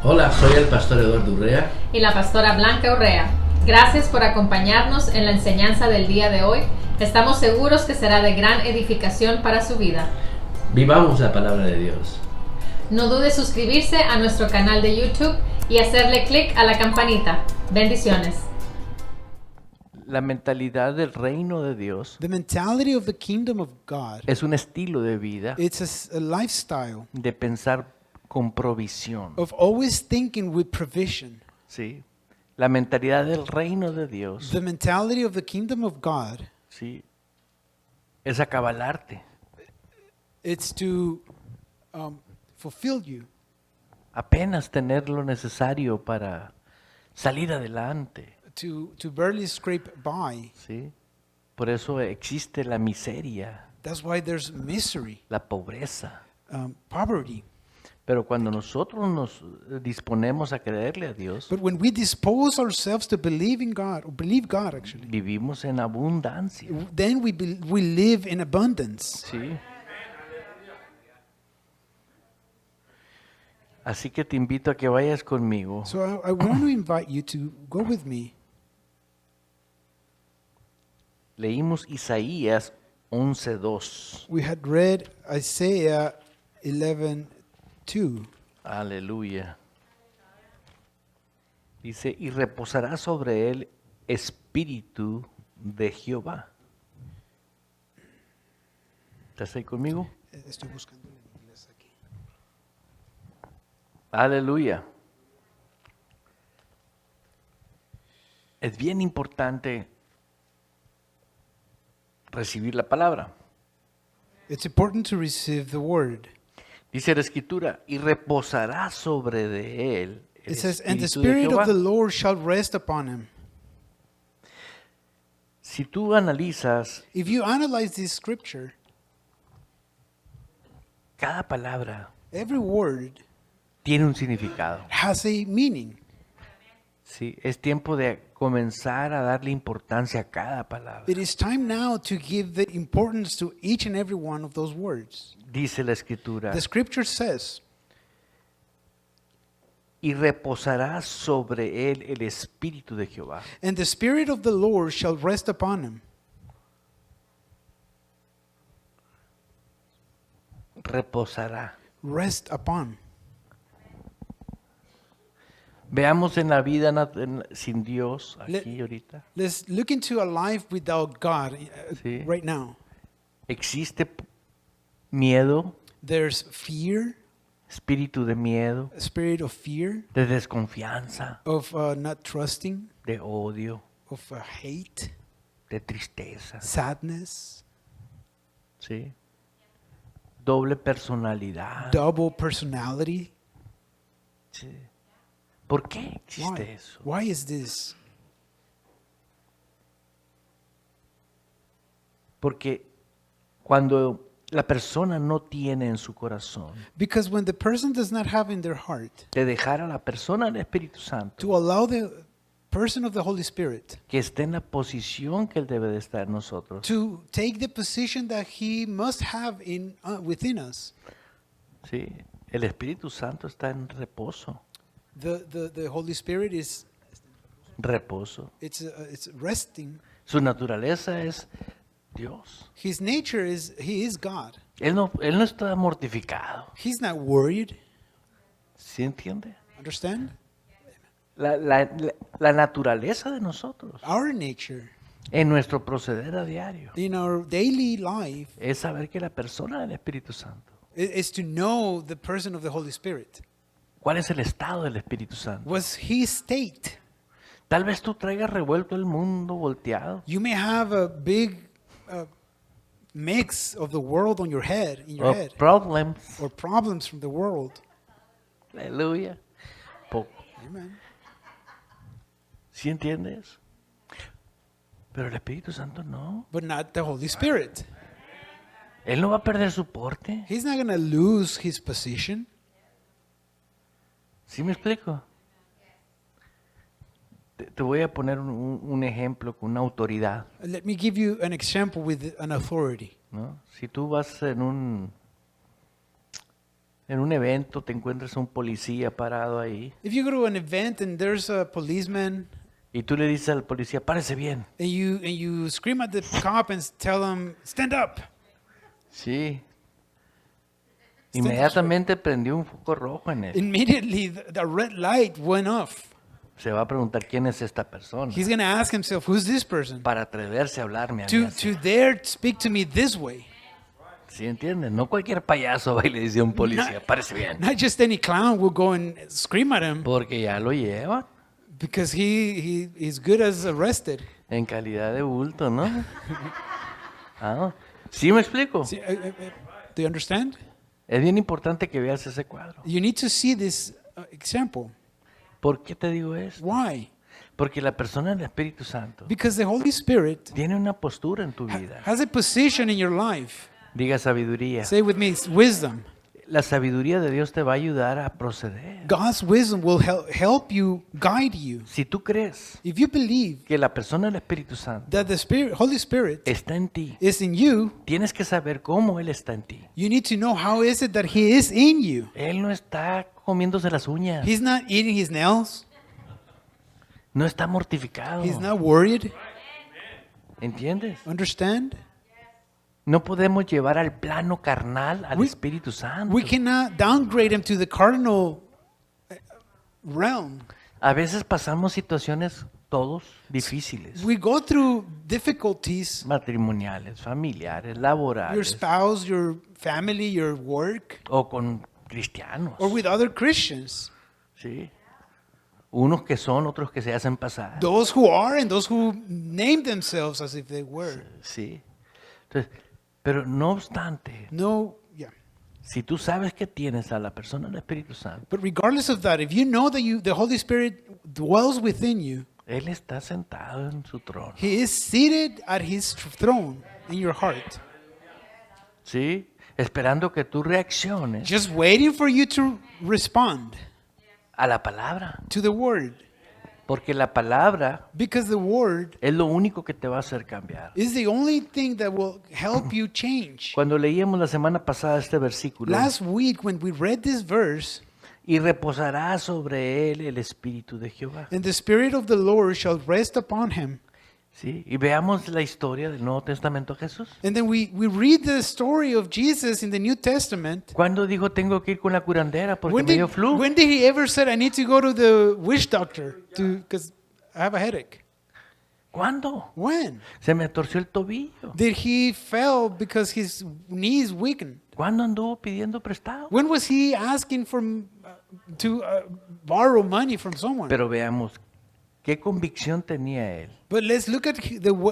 Hola, soy el pastor Eduardo Urrea. Y la pastora Blanca Urrea. Gracias por acompañarnos en la enseñanza del día de hoy. Estamos seguros que será de gran edificación para su vida. Vivamos la palabra de Dios. No dude suscribirse a nuestro canal de YouTube y hacerle clic a la campanita. Bendiciones. La mentalidad del reino de Dios The mentality of the kingdom of God, es un estilo de vida it's a lifestyle de pensar con provisión. of always thinking with provision. ¿Sí? La mentalidad del reino de Dios, The mentality of the kingdom of God, ¿sí? Es acabalarte, it's to fulfill you, apenas tener lo necesario para salir adelante. to barely scrape by. ¿Sí? Por eso existe la miseria, That's why there's misery, la pobreza. poverty. Pero cuando nosotros nos disponemos a creerle a Dios, But when we dispose ourselves to believe in God, or believe God actually, vivimos en abundancia. then we live in abundance. ¿Sí? Así que te invito a que vayas conmigo So I want to invite you to go with me. Leímos Isaías 11:2. We had read Isaiah 11:2. Aleluya. Dice, y reposará sobre él espíritu de Jehová. ¿Estás ahí conmigo? Estoy buscando en inglés aquí. Aleluya. Es bien importante recibir la palabra. It's important to receive the word. Dice la escritura, y reposará sobre de él el It says, and the espíritu de Spirit Jehová. of the Lord shall rest upon him. Si tú analizas If you analyze this scripture, cada palabra every word tiene un significado. has a meaning. Sí, es tiempo de comenzar a darle importancia a cada palabra. It is time now to give the importance to each and every one of those words. Dice la escritura, The scripture says, y reposará sobre él el espíritu de Jehová. and the Spirit of the Lord shall rest upon him. Reposará. Rest upon. Veamos en la vida sin Dios, Le- aquí ahorita. Let's look into a life without God Sí. right now. Existe miedo, There's fear, espíritu de miedo, a spirit of fear, de desconfianza, of not trusting, de odio, of hate, de tristeza, sadness, ¿sí? Doble personalidad. double personality. Sí. ¿Por qué existe Why? eso? Why is this? Porque cuando la persona no tiene en su corazón Because when the person does not have in their heart de dejar a la persona del Espíritu Santo to allow the person of the Holy Spirit que esté en la posición que él debe de estar en nosotros, to take the position that he must have in within us, ¿sí? El Espíritu Santo está en reposo, the Holy Spirit is reposo. it's resting. Su naturaleza es Dios. His nature is he is God. Él no está mortificado, He's not worried. ¿sí entiende? Understand? La naturaleza de nosotros Our nature en nuestro proceder a diario in our daily life es saber que la persona del Espíritu Santo, is to know the person of the Holy Spirit. ¿cuál es el estado del Espíritu Santo? What's his state? Tal vez tú traigas revuelto el mundo volteado. You may have a big mix of the world on your head, in your O head, problemas. or problems from the world. Aleluya. Amen. ¿Sí entiendes? Pero el Espíritu Santo no. But not the Holy Spirit. Él no va a perder su porte. He's not going to lose his position. ¿Sí me explico? Te voy a poner un ejemplo con una autoridad, Let me give you an example with an authority. ¿no? Si tú vas en en un evento te encuentras a un policía parado ahí If you go to an event and there's a policeman y tú le dices al policía, párese bien. and you scream at the cop and tell him, stand up. Sí. Inmediatamente prendió un foco rojo en él. Immediately the red light went off. Se va a preguntar quién es esta persona He's going to ask himself, who's this person? para atreverse a hablarme a mí así. To dare speak to me this way. ¿Sí entiendes? No cualquier payaso va y le dice a un policía, párese bien. Not just any clown will go and scream at him Porque ya lo lleva because he is good as arrested. en calidad de bulto, ¿no? Ah, ¿sí me explico? See, do you understand? Es bien importante que veas ese cuadro. You need to see this example. ¿Por qué te digo eso? Why? Porque la persona del Espíritu Santo Because the Holy Spirit tiene una postura en tu vida. has a position in your life. Diga sabiduría. Say with me, it's wisdom. La sabiduría de Dios te va a ayudar a proceder. God's wisdom will help you, guide you. Si tú crees If you believe que la persona del Espíritu Santo that the Holy Spirit está en ti, is in you, tienes que saber cómo Él está en ti. you need to know how is it that He is in you. Él no está comiéndose las uñas, He's not eating His nails. no está mortificado. He's not worried. ¿Entiendes? Understand? No podemos llevar al plano carnal al We- Espíritu Santo. We cannot downgrade Him to the cardinal realm. A veces pasamos situaciones todos difíciles, We go through difficulties. matrimoniales, familiares, Your laborales, spouse, your family, your work, o con cristianos, or with other Christians. ¿sí? Unos que son, otros que se hacen pasar, Those who are and those who name themselves as if they were. ¿sí? Entonces, pero no obstante, No, yeah. si tú sabes que tienes a la persona del Espíritu Santo, But regardless of that, if you know that the Holy Spirit dwells within you, Él está sentado en su trono, He is seated at His throne in your heart, ¿sí? Esperando que tú reacciones just waiting for you to respond a la palabra, to the Word. porque la palabra Because the Word es lo único que te va a hacer cambiar. is the only thing that will help you change. Cuando leíamos la semana pasada este versículo, Last week, when we read this verse, y reposará sobre él el Espíritu de Jehová. and the Spirit of the Lord shall rest upon him. ¿Sí? Y veamos la historia del Nuevo Testamento de Jesús. And then we read the story of Jesus in the New Testament. ¿Cuándo dijo tengo que ir con la curandera porque When me dio flu? did he ever said, I need to go to the witch doctor because I have a headache? ¿Cuándo? When? Se me torció el tobillo. Did he fell because his knees weakened? ¿Cuándo anduvo pidiendo prestado? When was he asking to borrow money from someone? Pero veamos qué convicción tenía él But let's look at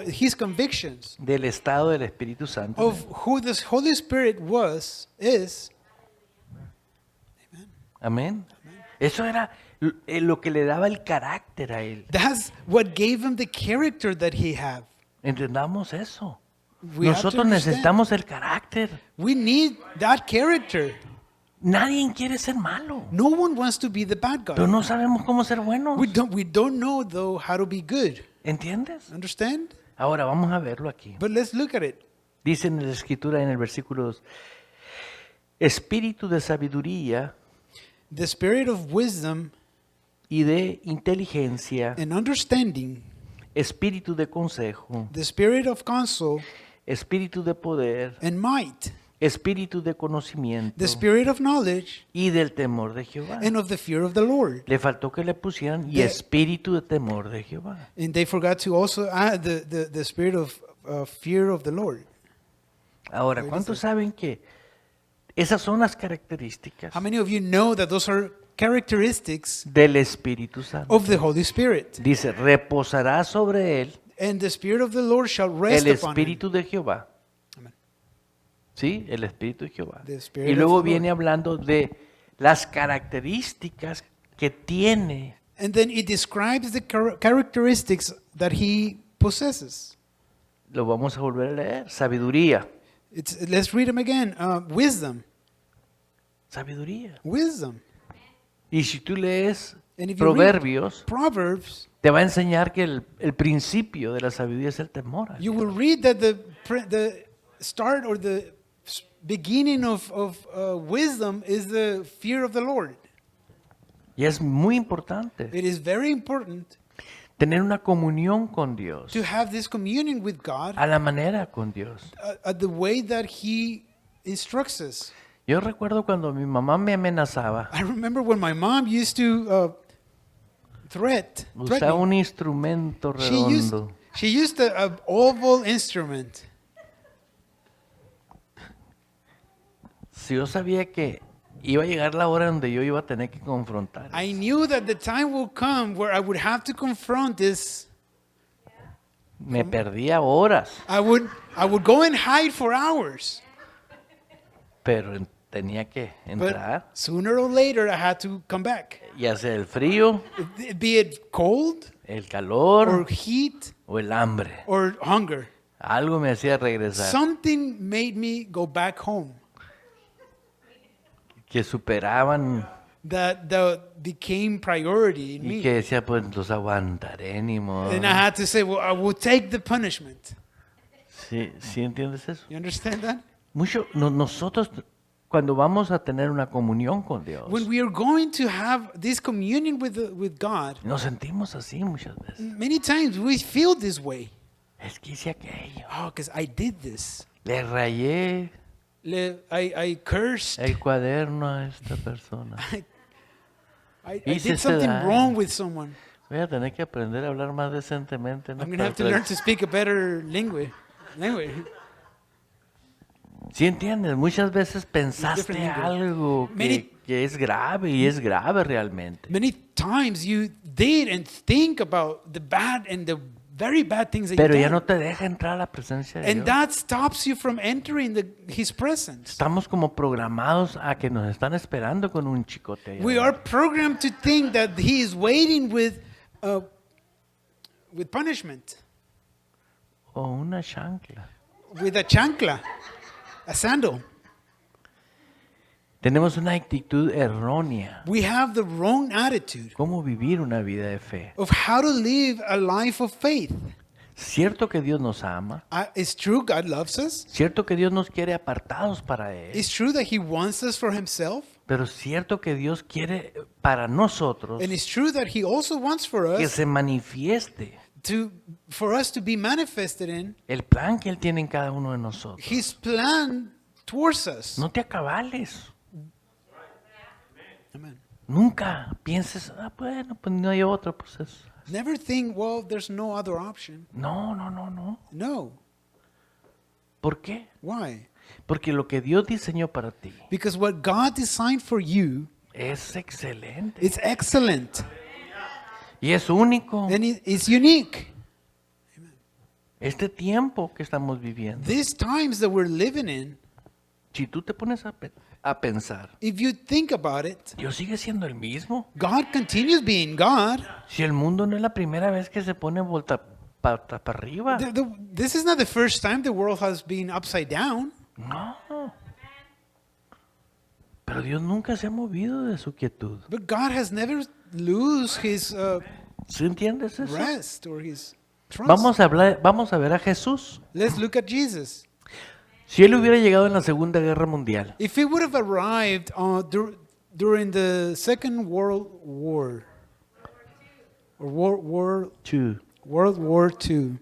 his convictions del estado del Espíritu Santo. of who the Holy Spirit is. Amén. Eso era lo que le daba el carácter a él. That's what gave him the character that he had. Entendamos eso. We have to Nosotros understand. necesitamos el carácter. We need that character. Nadie quiere ser malo, No one wants to be the bad guy. pero no sabemos cómo ser buenos. We don't know though how to be good. ¿Entiendes? Understand? Ahora vamos a verlo aquí. But let's look at it. Dice en la Escritura en el versículo 2, espíritu de sabiduría The spirit of wisdom y de inteligencia, and understanding, espíritu de consejo, the spirit of counsel espíritu de poder, and might, espíritu de conocimiento the spirit of knowledge y del temor de Jehová. and of the fear of the Lord. Le faltó que le pusieran y The- espíritu de temor de Jehová. And they forgot to also add the spirit of fear of the Lord. Ahora, ¿cuántos saben que esas son las características How many of you know that those are characteristics del Espíritu Santo? of the Holy Spirit? Dice, reposará sobre él And the spirit of the Lord shall rest el upon him. Espíritu de Jehová. Amen. Sí, el Espíritu de Jehová. The Spirit Y of luego the viene Lord. hablando de las características que tiene. And then it describes the characteristics that he possesses. Lo vamos a volver a leer. Sabiduría. Let's read them again. Wisdom. Sabiduría. Wisdom. Y si tú lees And if you read Proverbios, Proverbs, te va a enseñar que el principio de la sabiduría es el temor a you Dios. will read that the start or the beginning of wisdom is the fear of the Lord. Y es muy importante It is very important tener una comunión con Dios, to have this communion with God a la manera con Dios. at the way that He instructs us. Yo recuerdo cuando mi mamá me amenazaba, I remember when my mom used to threaten usaba me. un instrumento redondo. She used a oval instrument. Si yo sabía que iba a llegar la hora donde yo iba a tener que confrontar, I knew that the time will come where I would have to confront this. me perdía horas, I would go and hide for hours. pero tenía que entrar, But sooner or later I had to come back. ya sea el frío, Be it cold el or calor heat o el hambre. or hunger. Algo me hacía regresar, Something made me go back home que superaban that became priority in y me. que decía, pues los aguantaré ni modo. And I had to say, well, I will take the punishment. ¿Sí, sí entiendes eso? You understand that? Nosotros cuando vamos a tener una comunión con Dios, When we are going to have this communion with God, nos sentimos así muchas veces. many times we feel this way. Es que hice aquello, Oh, because I did this. le rayé I cursed. el cuaderno a esta persona. I Hice did ese something daño. wrong with someone. Voy a tener que aprender a hablar más decentemente. ¿no? I'm going to have to learn to speak a better language. ¿Sí entiendes? Muchas veces pensaste different language. algo Many- que es grave y es grave realmente. Many times you did and think about the bad and the very bad things that Pero you ya done. no te deja entrar a la presencia de And Dios. that stops you from entering His presence. Estamos como programados a que nos están esperando con un chicote. allá We are adentro. programmed to think that He is waiting with punishment, O una chancla. with a chancla, a sandal. Tenemos una actitud errónea. We have the wrong attitude ¿Cómo vivir una vida de fe? of how to live a life of faith. Cierto que Dios nos ama. It's true God loves us. Cierto que Dios nos quiere apartados para Él. It's true that He wants us for Himself. Pero cierto que Dios quiere para nosotros And it's true that He also wants for que us se manifieste for us to be manifested in el plan que Él tiene en cada uno de nosotros. His plan towards us. No te acabales. Amen. Nunca pienses, bueno, pues no hay otro proceso. Never think, well, there's no other option. No, no, no, no. No. ¿Por qué? Why? Porque lo que Dios diseñó para ti Because what God designed for you es excelente is excellent y es único. and it's unique. Este tiempo que estamos viviendo, These times that we're living in, si tú te pones a pensar, if you think about it, Dios sigue siendo el mismo. God continues being God. Si el mundo no es la primera vez que se pone vuelta para arriba. This is not the first time the world has been upside down. No. Pero Dios nunca se ha movido de su quietud. But God has never lose His ¿Sí entiendes eso? rest or His trust. Vamos a ver a Jesús. Let's look at Jesus. Si él hubiera llegado en la Segunda Guerra Mundial, If He would have arrived during the Second World War, or World War II,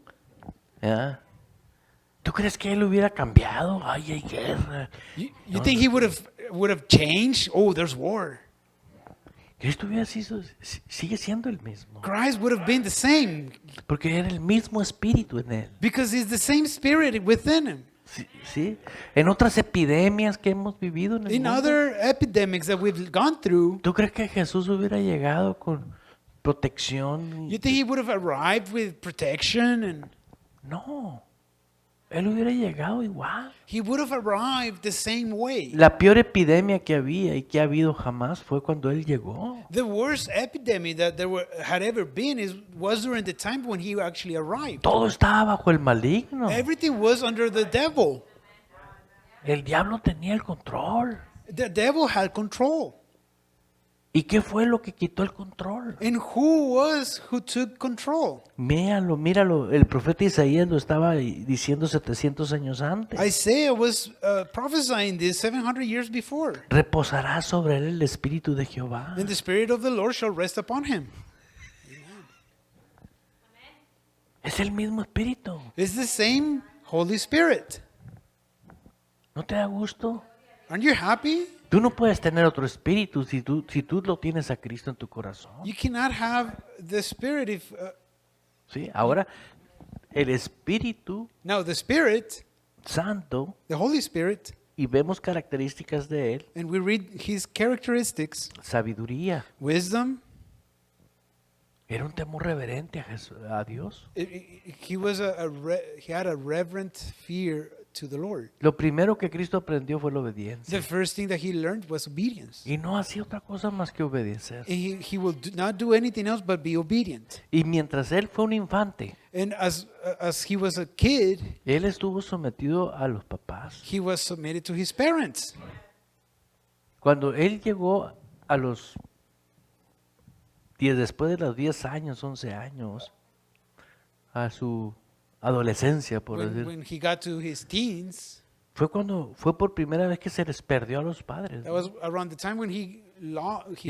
¿ya? ¿Tú crees que él hubiera cambiado? Ay, hay guerra. you think He would have changed? Oh, there's war. Cristo sigue siendo el mismo. Christ would have been the same Porque era el mismo espíritu en él. because He's the same Spirit within Him. Sí, sí. En otras epidemias que hemos vivido en el In mundo, other epidemics that we've gone through, ¿tú crees que Jesús hubiera llegado con protección? you think He would have arrived with protection and No. Él hubiera llegado igual. He would have arrived the same way. La peor epidemia que había y que ha habido jamás fue cuando él llegó. The worst epidemic that had ever been was during the time when He actually arrived. Todo estaba bajo el maligno. Everything was under the devil. El diablo tenía el control. The devil had control. ¿Y qué fue lo que quitó el control? And who took control? Míralo, míralo. El profeta Isaías lo estaba diciendo 700 años antes. Isaiah was prophesying this 700 years before. Reposará sobre él el espíritu de Jehová. And the Spirit of the Lord shall rest upon him. Es el mismo espíritu. It's the same Holy Spirit. ¿No te da gusto? Aren't you happy? Tú no puedes tener otro espíritu si tú lo tienes a Cristo en tu corazón. You cannot have the Spirit if... ¿Sí? Ahora, el Espíritu now the Spirit, Santo, the Holy Spirit, y vemos características de él, and we read his characteristics, sabiduría. wisdom. Era un temor reverente a Dios. He had a reverent fear to the Lord. Lo primero que Cristo aprendió fue la obediencia. The first thing that he learned was obedience. Y no hacía otra cosa más que obedecer. He will not do anything else but be obedient. Y mientras él fue un infante, And as he was a kid, él estuvo sometido a los papás. he was submitted to his parents. Cuando él llegó a los 10, después de los 10 años, 11 años, a su adolescencia, por decir, When he got to his teens, fue por primera vez que se les perdió a los padres. that was around the time when he Y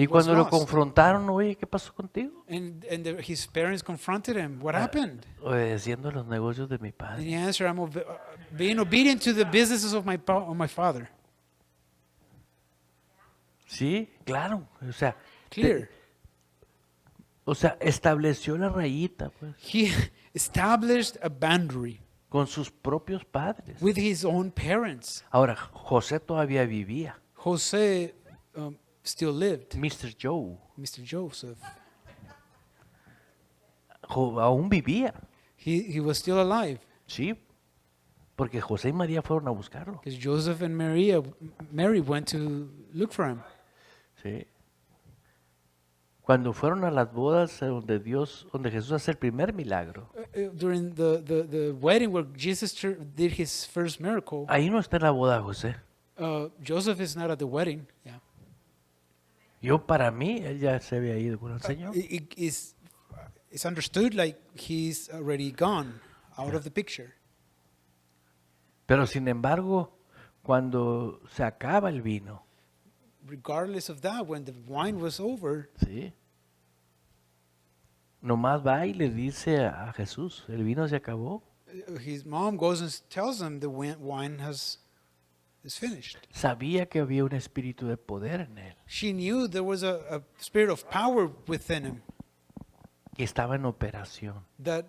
was cuando lo lost. confrontaron, oye, ¿qué pasó contigo? His parents confronted him. What happened? Obedeciendo a los negocios de mi And padre. he answered, I'm being obedient to the businesses of my father. Sí, claro. Clear. Estableció la rayita, pues, He established a boundary con sus propios padres. with his own parents. Ahora, José todavía vivía. Jose still lived. Mr. Joe Mr. Joseph. aún vivía. He was still alive Sí, porque José y María fueron a buscarlo. because Joseph and Mary went to look for him. Sí. Cuando fueron a las bodas donde Jesús hace el primer milagro, During the wedding where Jesus did his first miracle, ahí no está en la boda José. Joseph is not at the wedding. Yeah. Para mí, él ya se había ido con el Señor. It's understood like he's already gone out of the picture. Pero sin embargo, cuando se acaba el vino, Regardless of that, when the wine was over, ¿sí? Nomás va y le dice a Jesús, el vino se acabó. his mom goes and tells him the wine is finished. Sabía que había un espíritu de poder en él, She knew there was a spirit of power within him que estaba en operación. that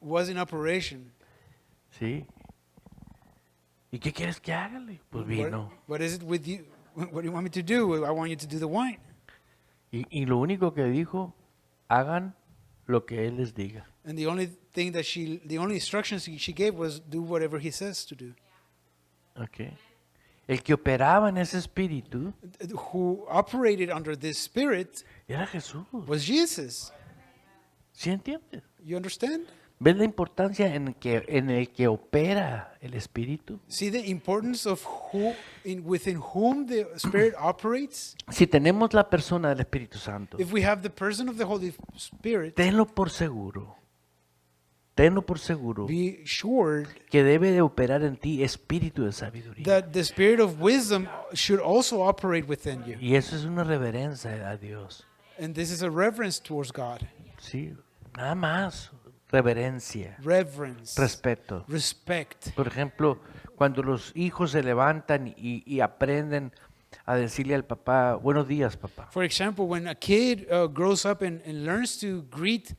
was in operation. ¿Sí? ¿Y qué quieres que haga? Pues vino. What is it with you? What do you want me to do? I want you to do the wine. Y lo único que dijo, hagan lo que él les diga. And the only instructions she gave was do whatever he says to do. Okay. El que operaba en ese espíritu Who operated under this spirit era Jesús. was Jesus. ¿Sí entiendes? You understand? ¿Ves la importancia en el que opera el espíritu? See the importance of within whom the Spirit operates? Si tenemos la persona del Espíritu Santo, If we have the person of the Holy Spirit, tenlo por seguro be sure que debe de operar en ti espíritu de sabiduría. that the Spirit of wisdom should also operate within you. Y eso es una reverencia a Dios. And this is a reverence towards God. Sí, nada más. Reverencia, Reverence, respeto. respect. Por ejemplo, cuando los hijos se levantan y aprenden a decirle al papá, buenos días, papá. For example, when a kid grows up and learns to greet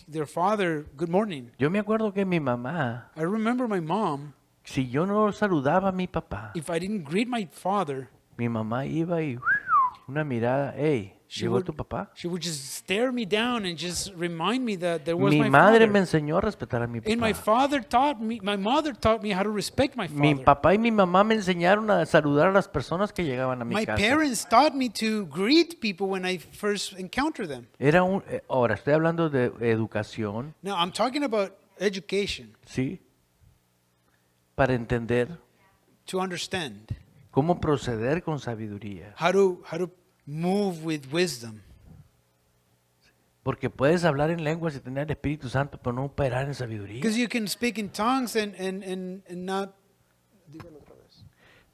their father, good morning. Yo me acuerdo que mi mamá, I remember my mom, si yo no saludaba a mi papá, if I didn't greet my father, mi mamá iba y una mirada, hey, ¿llegó tu papá? she would just stare me down and just remind me that there was Mi my madre father. me enseñó a respetar a mi And my papá. mother taught me how to respect my Mi father. papá y mi mamá me enseñaron a saludar a las personas que llegaban a mi My casa. parents taught me to greet people when I first encounter them. Ahora estoy hablando de educación, Now, I'm talking about education, ¿sí? Para entender to understand cómo proceder con sabiduría. how to move with wisdom. Porque puedes hablar en lenguas y tener el Espíritu Santo, pero no operar en sabiduría. Because you can speak in tongues and not.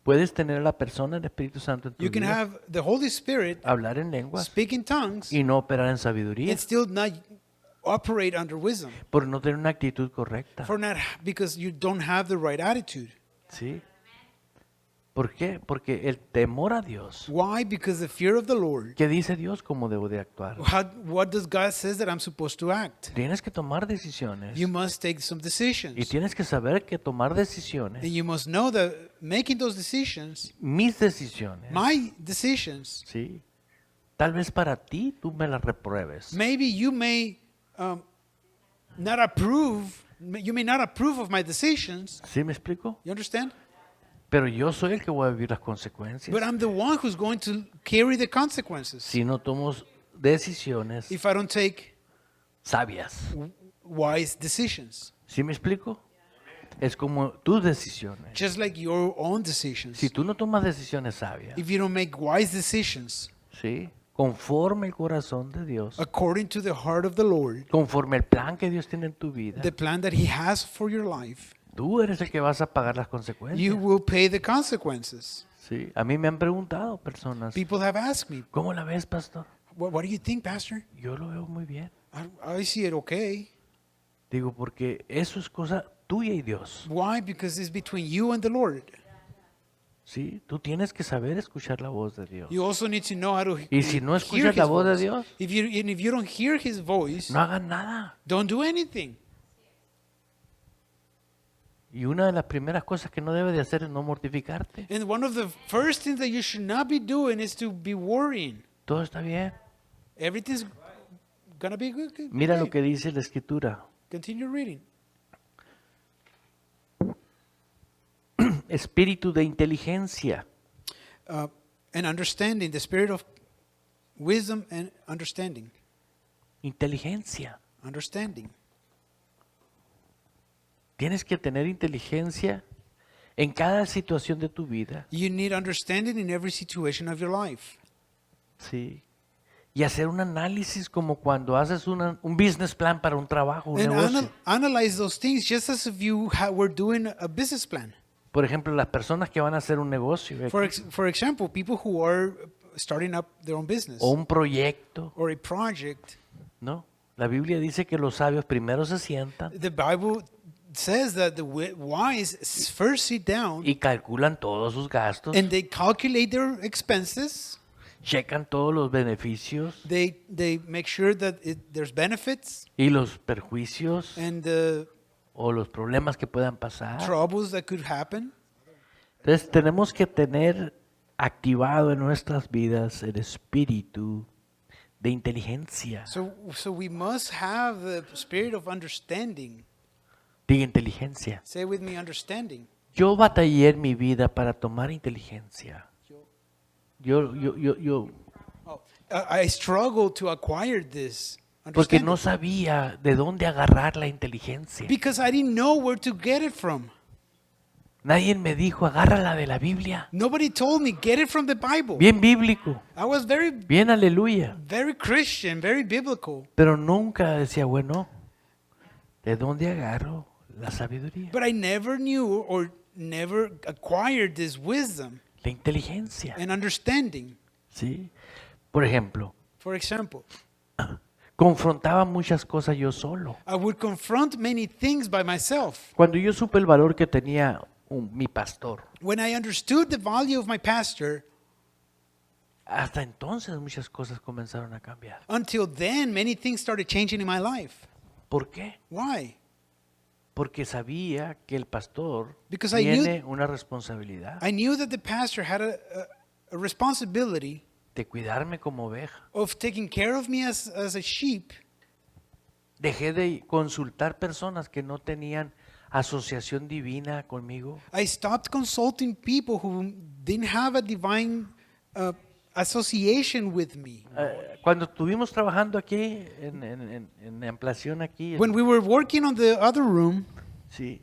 Puedes tener a la persona el Espíritu Santo en tu You can vida, have the Holy Spirit hablar en lenguas speak in tongues y no operar en sabiduría, and still not operate under wisdom. por no tener una actitud correcta. Because you don't have the right attitude. ¿Sí? ¿Por qué? Porque el temor a Dios. Why? Because the fear of the Lord. ¿Qué dice Dios cómo debo de actuar? What does God says that I'm supposed to act? Tienes que tomar decisiones You must take some y decisions. tienes que saber que tomar decisiones, And you must know that making those decisions, mis decisiones, my decisions, ¿sí? Tal vez para ti tú me las repruebes. maybe you may not approve, you may not approve of my decisions. ¿Sí me explico? You understand? Pero yo soy el que voy a vivir las consecuencias But I'm the one who's going to carry the consequences si no tomo decisiones if I don't take sabias. wise decisions. ¿Sí me explico? Es como tus decisiones. Just like your own decisions. Si tú no tomas decisiones sabias, If you don't make wise decisions ¿sí? Conforme el corazón de Dios, according to the heart of the Lord, conforme el plan que Dios tiene en tu vida, the plan that He has for your life, tú eres el que vas a pagar las you consecuencias. will pay the consequences. Sí. A mí me han preguntado personas, People have asked me, ¿cómo la ves, pastor? what do you think, Pastor? Yo lo veo muy bien. I see it okay. Digo, porque eso es cosa tuya y Dios. Why? Because it's between you and the Lord. Sí, tú tienes que saber escuchar la voz de Dios. You also need to know how to Y si no hear escuchas la His voz de voice. Dios, If you don't hear His voice, no hagas nada. don't do anything. Y una de las primeras cosas que no debes de hacer es no mortificarte. And one of the first things that you should not be doing is to be worrying. Todo está bien. Everything's gonna be good. Mira okay. lo que dice la Escritura. Continue reading. Espíritu de inteligencia. And understanding, the spirit of wisdom and understanding. Inteligencia. Understanding. Tienes que tener inteligencia en cada situación de tu vida. You need understanding in every situation of your life. Sí. Y hacer un análisis como cuando haces un business plan para un trabajo, un And negocio. analyze those things just as if you were doing a business plan. Por ejemplo, las personas que van a hacer un negocio For example, people who are starting up their own business o un proyecto, or a project. ¿no? La Biblia dice que los sabios primero se sientan The Bible says that the wise first sit down y calculan todos sus gastos, and they calculate their expenses. checan todos los beneficios They make sure that there's benefits y los perjuicios and the o los problemas que puedan pasar. troubles that could happen. Entonces tenemos que tener activado en nuestras vidas el espíritu de inteligencia. So we must have the spirit of understanding. Diga inteligencia. Say with me, understanding. Yo batallé en mi vida para tomar inteligencia. Yo, Oh, I struggle to acquire this porque understanding no sabía de dónde agarrar la inteligencia. because I didn't know where to get it from. Nadie me dijo, agárrala de la Biblia. Nobody told me get it from the Bible. Bien bíblico, I was very bien aleluya. Christian, very biblical, Pero nunca decía, bueno, ¿de dónde agarro la sabiduría? but I never knew or never acquired this wisdom La inteligencia. and understanding. ¿Sí? Por ejemplo, For example, confrontaba muchas cosas yo solo. I would confront many things by myself. Cuando yo supe el valor que tenía mi pastor, When I understood the value of my pastor, hasta entonces muchas cosas comenzaron a cambiar. until then, many things started changing in my life. ¿Por qué? Why? Porque sabía que el pastor Because I knew- tiene una responsabilidad I knew that the pastor had a responsibility de cuidarme como oveja. of taking care of me as a sheep. Dejé de consultar personas que no tenían asociación divina conmigo. I stopped consulting people who didn't have a divine association with me. Cuando estuvimos trabajando aquí en ampliación aquí, When we were working on the other room, sí,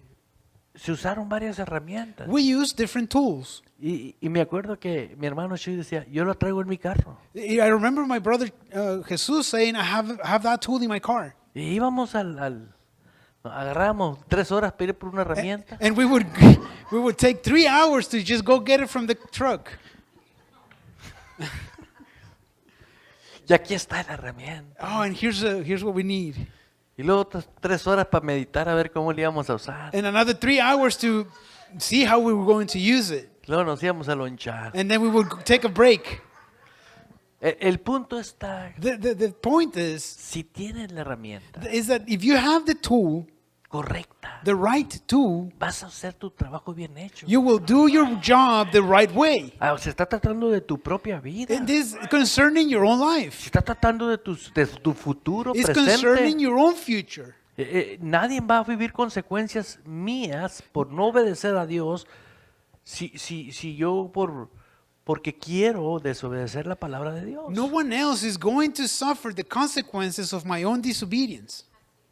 se usaron varias herramientas. We use different tools. Y me acuerdo que mi hermano Chuy decía, yo lo traigo en mi carro. I remember my brother Jesus saying, I have that tool in my car. Y íbamos agarramos 3 horas para ir por una herramienta. And we would take 3 hours to just go get it from the truck. Y aquí está la herramienta. Oh, and here's what we need. Y luego otras 3 horas para meditar a ver cómo le íbamos a usar. And another 3 hours to see how we were going to use it. Luego nos íbamos a lonchar. And then we would take a break. El punto está, The point si tienes la herramienta is that if you have the tool, correcta, the right tool, vas a hacer tu trabajo bien hecho. you will do your job the right way. Se está tratando de tu propia vida. And this is concerning your own Se life. está tratando de tu futuro It's concerning presente. your own future. Nadie va a vivir consecuencias mías por no obedecer a Dios si yo porque quiero desobedecer la palabra de Dios. No one else is going to suffer the consequences of my own disobedience.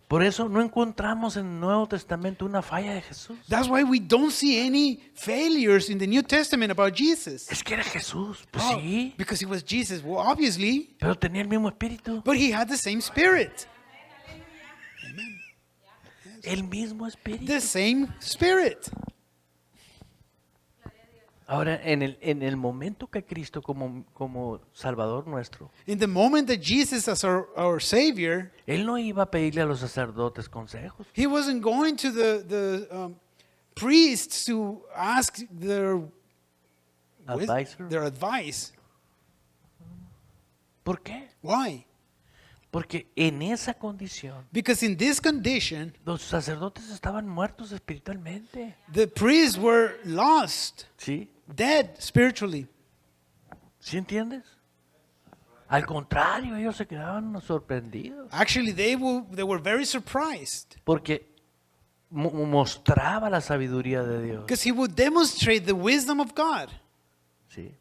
Por eso no encontramos en el Nuevo Testamento una falla de Jesús. That's why we don't see any failures in the New Testament about Jesus. Es que era Jesús, pues Oh, sí, because he was Jesus. Well, obviously, pero tenía el mismo espíritu. but he had the same spirit. El mismo espíritu. The same spirit. Ahora, en el momento que Cristo como Salvador nuestro, In the moment that Jesus as our Savior, Él no iba a pedirle a los sacerdotes consejos. he wasn't going to the priests to ask their Advisor. their advice. ¿Por qué? Why? Porque en esa condición, Because in this condition, los sacerdotes estaban muertos espiritualmente. the priests were lost, ¿Sí? dead spiritually. ¿Sí entiendes? Al contrario, ellos se quedaban sorprendidos. Actually, they were very surprised Porque mostraba la sabiduría de Dios. because he would demonstrate the wisdom of God. ¿Sí?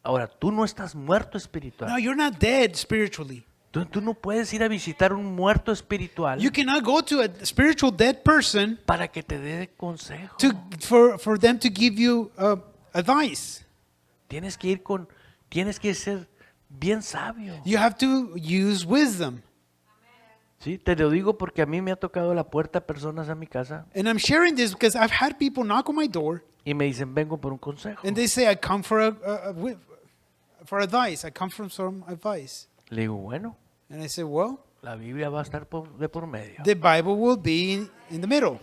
Ahora, tú no estás muerto No, espiritual. you're not dead spiritually. Tú no puedes ir a visitar un muerto espiritual You cannot go to a spiritual dead person para que te dé consejo. for them to give you advice. Tienes que ser bien sabio. You have to use wisdom. Sí, te lo digo porque a mí me ha tocado la puerta a personas a mi casa And I'm sharing this because I've had people knock on my door y me dicen, vengo por un consejo. and they say, I come for advice. I come from some advice. Le digo, bueno, And I say, well, la Biblia va a estar de por medio. the Bible will be in the middle.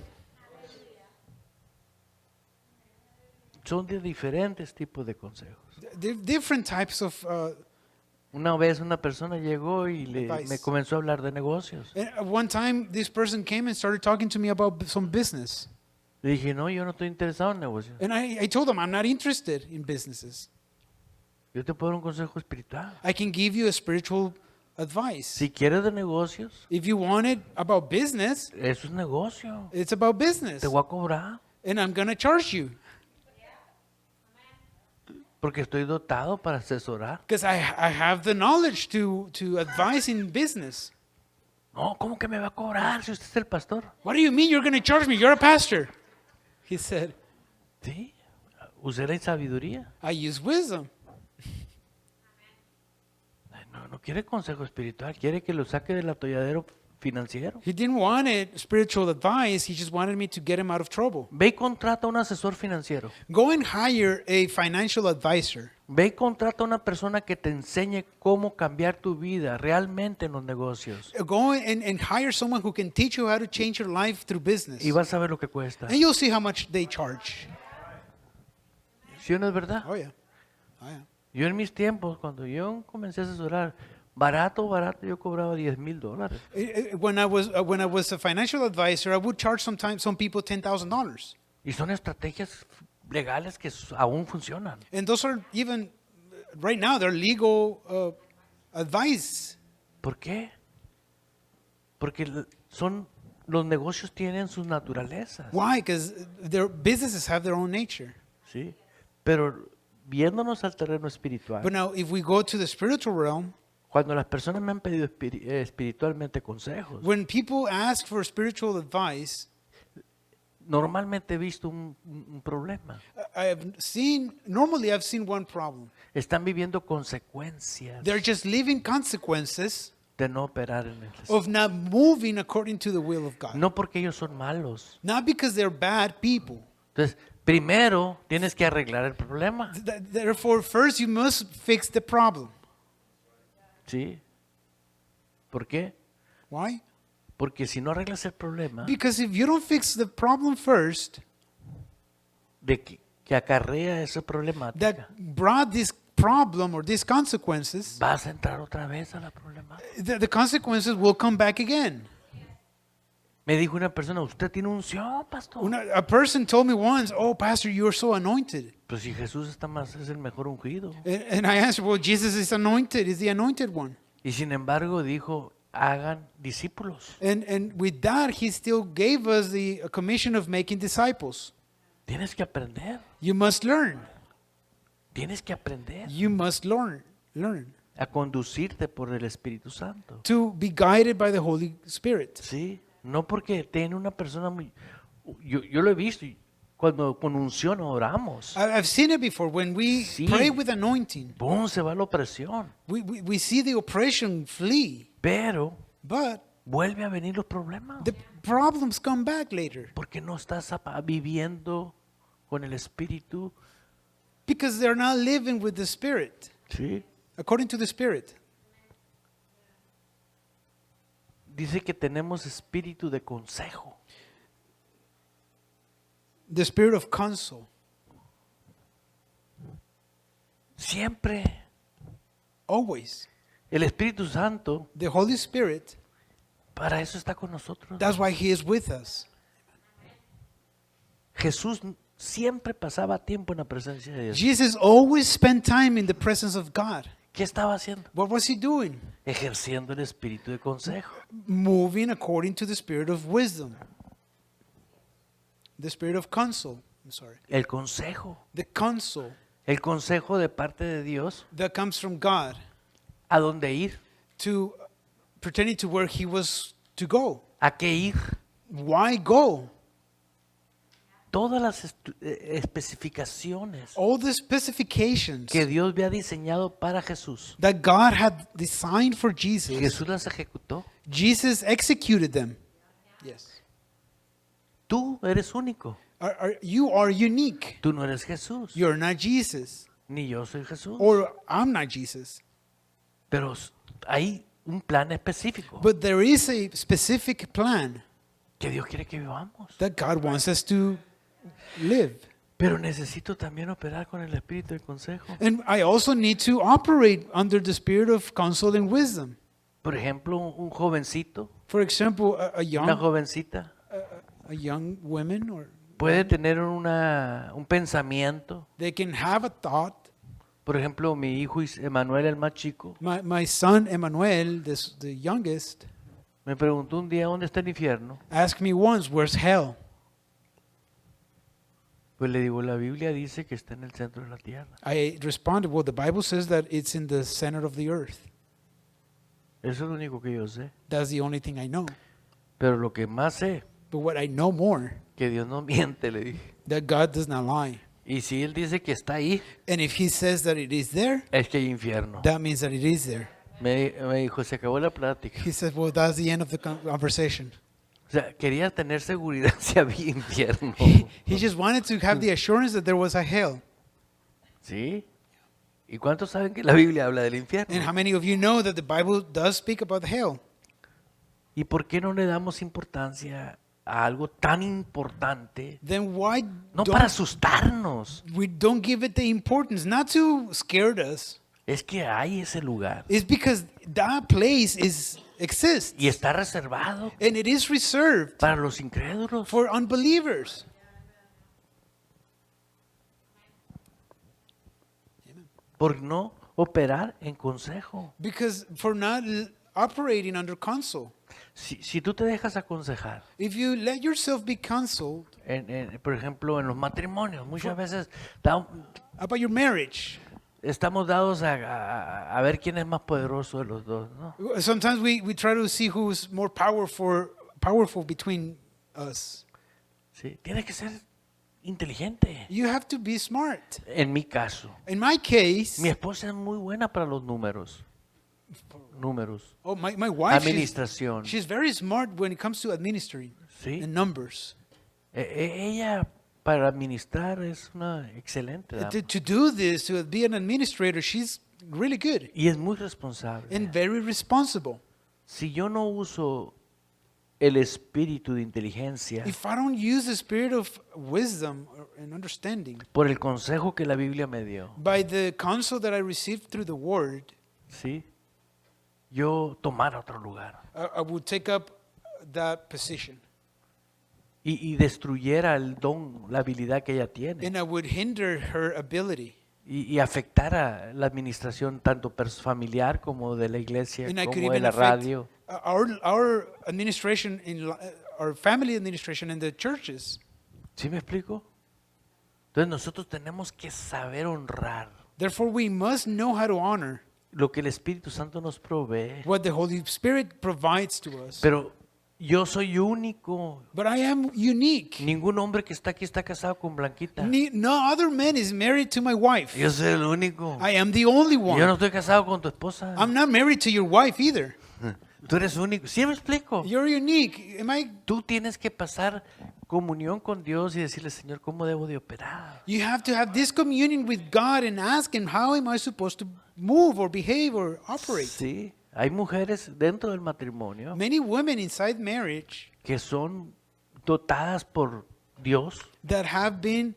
Son de diferentes tipos de consejos. Different types of. Una vez una persona llegó y Advice. me comenzó a hablar de negocios. And one time, this person came and started talking to me about some business. Le dije, no, yo no estoy interesado en negocios. And I told them, I'm not interested in businesses. Yo te puedo dar un consejo espiritual. I can give you a spiritual advice. Si quieres de negocios, If you want it about business, eso es negocio. it's about business. Te voy a cobrar And I'm going to charge you porque estoy dotado para asesorar. because I have the knowledge to advise in business. No, ¿cómo que me va a cobrar si usted es el pastor? What do you mean you're going to charge me? You're a pastor. He said, Sí, usé la sabiduría. I use wisdom. No quiere consejo espiritual, quiere que lo saque del atolladero financiero. He didn't want it spiritual advice. He just wanted me to get him out of trouble. Ve y contrata a un asesor financiero. Go and hire a financial advisor. Ve y contrata a una persona que te enseñe cómo cambiar tu vida realmente en los negocios. Go and hire someone who can teach you how to change your life through business. Y vas a ver lo que cuesta. And you'll see how much they charge. ¿Sí o no es verdad? Oh, yeah. Oh, yeah. Yo en mis tiempos, cuando yo comencé a asesorar, barato, yo cobraba $10,000. When I was a financial advisor, I would charge sometimes some people $10,000. Y son estrategias legales que aún funcionan. And those are even right now they're legal advice. ¿Por qué? Porque los negocios tienen sus naturalezas. Why? Because their businesses have their own nature. ¿Sí? Pero viéndonos al terreno espiritual, But now, if we go to the spiritual realm, cuando las personas me han pedido espiritualmente consejos, when people ask for spiritual advice, normalmente he visto un problema. Normally I've seen one problem. Están viviendo consecuencias They're just living consequences de no operar en el of not moving according to the will of God. No porque ellos son malos. Not because they're bad people. Entonces, primero tienes que arreglar el problema. Therefore, first you must fix the problem. ¿Sí? ¿Por qué? Why? Porque si no arreglas el problema Because if you don't fix the problem first, de que acarrea esa problemática, that brought this problem or these consequences, vas a entrar otra vez a la problemática. the consequences will come back again. Me dijo una persona, usted tiene unción, pastor. A person told me once, "Oh, Pastor, you are so anointed." Pero si Jesús es el mejor ungido. And I answered, "Well, Jesus is anointed. Is the anointed one." Y sin embargo dijo, hagan discípulos. And with that, he still gave us the commission of making disciples. Tienes que aprender. You must learn. Tienes que aprender You must learn a conducirte por el Espíritu Santo. to be guided by the Holy Spirit. Sí, no porque tiene una persona muy... Yo lo he visto, y cuando con unción oramos, I've seen it before. When we Sí. pray with anointing, ¡pum! Se va la opresión. we see the oppression flee. Pero But vuelve a venir los problemas. the problems come back later Porque no estás viviendo con el Espíritu. because they're not living with the Spirit, Sí. according to the Spirit. Dice que tenemos espíritu de consejo. The Spirit of counsel. Siempre. Always. El Espíritu Santo, The Holy Spirit, para eso está con nosotros. that's why He is with us. Jesús siempre pasaba tiempo en la presencia de Dios. Jesus always spent time in the presence of God. ¿Qué estaba haciendo? What was He doing? Ejerciendo el espíritu de consejo. Moving according to the Spirit of wisdom. The Spirit of counsel. I'm sorry. El consejo. The counsel El consejo de parte de Dios. that comes from God ¿A dónde ir? to pertaining to where He was to go. ¿A qué ir? Why go? Todas las especificaciones All the specifications que Dios había diseñado para Jesús. that God had designed for Jesus, Jesús las ejecutó. Jesus executed them. Yes. Tú eres único. You are unique. Tú no eres Jesús. You're not Jesus. Ni yo soy Jesús. Or I'm not Jesus. Pero hay un plan específico But there is a specific plan que Dios quiere que vivamos. that God wants us to live. Pero necesito también operar con el espíritu de consejo. And I also need to operate under the spirit of counsel and wisdom. Por ejemplo, un jovencito, For example, una jovencita a young woman, or puede tener un pensamiento. they can have a thought. Por ejemplo, mi hijo Emanuel, el más chico, My son Emmanuel, the youngest, me preguntó un día dónde está el infierno. asked me once, "Where's hell?" Pues le digo, la Biblia dice que está en el centro de la tierra. I responded, "Well, the Bible says that it's in the center of the earth. Eso es lo único que yo sé. That's the only thing I know. Pero lo que más sé, But what I know more, que Dios no miente, le dije. that God does not lie. Y si Él dice que está ahí, And if He says that it is there, es que hay infierno. that means that it is there." Me dijo, se acabó la plática. He said, "Well, that's the end of the conversation." O sea, quería tener seguridad si había infierno. He just wanted to have the assurance that there was a hell. ¿Sí? ¿Y cuántos saben que la Biblia habla del And infierno? how many of you know that the Bible does speak about hell? ¿Y por qué no le damos importancia a algo tan importante? Then why No para don't asustarnos. we don't give it the importance? Not to scare us. Es que hay ese lugar. It's because that place exists. Y está reservado And it is reserved para los incrédulos. for unbelievers. Por no operar en consejo. Because for not operating under counsel. Si tú te dejas aconsejar, If you let yourself be counseled por ejemplo, en los matrimonios, muchas veces about your marriage, estamos dados a ver quién es más poderoso de los dos, ¿no? sometimes we try to see who's more powerful between us. ¿sí? Tienes que ser inteligente. You have to be smart. En mi caso, In my case, mi esposa es muy buena para los números. Números. oh, my wife, Administración. she's very smart when it comes to administering Sí. and numbers. Ella para administrar es una excelente dama. To do this, to be an administrator, she's really good Y es muy responsable. and very responsible. Si yo no uso el espíritu de inteligencia If I don't use the spirit of wisdom and understanding por el consejo que la Biblia me dio, by the counsel that I received through the word, ¿sí? Yo tomara otro lugar I would take up that position y destruyera el don, la habilidad que ella tiene and I would hinder her ability. y afectara la administración tanto familiar como de la iglesia, And I could como de even la affect radio. our administration our family administration in the churches. ¿Sí me explico? Entonces nosotros tenemos que saber honrar Therefore, we must know how to honor lo que el Espíritu Santo nos provee. what the Holy Spirit provides to us. Pero yo soy único. But I am unique. Ningún hombre que está aquí está casado con Blanquita. No other man is married to my wife. Yo soy el único. I am the only Yo no one. estoy casado con tu esposa. I'm not married to your wife either. Tú eres único. ¿Sí me explico? You're unique. Am I? Tú tienes que pasar comunión con Dios y decirle, Señor, ¿cómo debo de operar? You have to have this communion with God and ask Him, how am I supposed to move or behave or operate? Sí. Hay mujeres dentro del matrimonio Many women inside marriage que son dotadas por Dios that have been,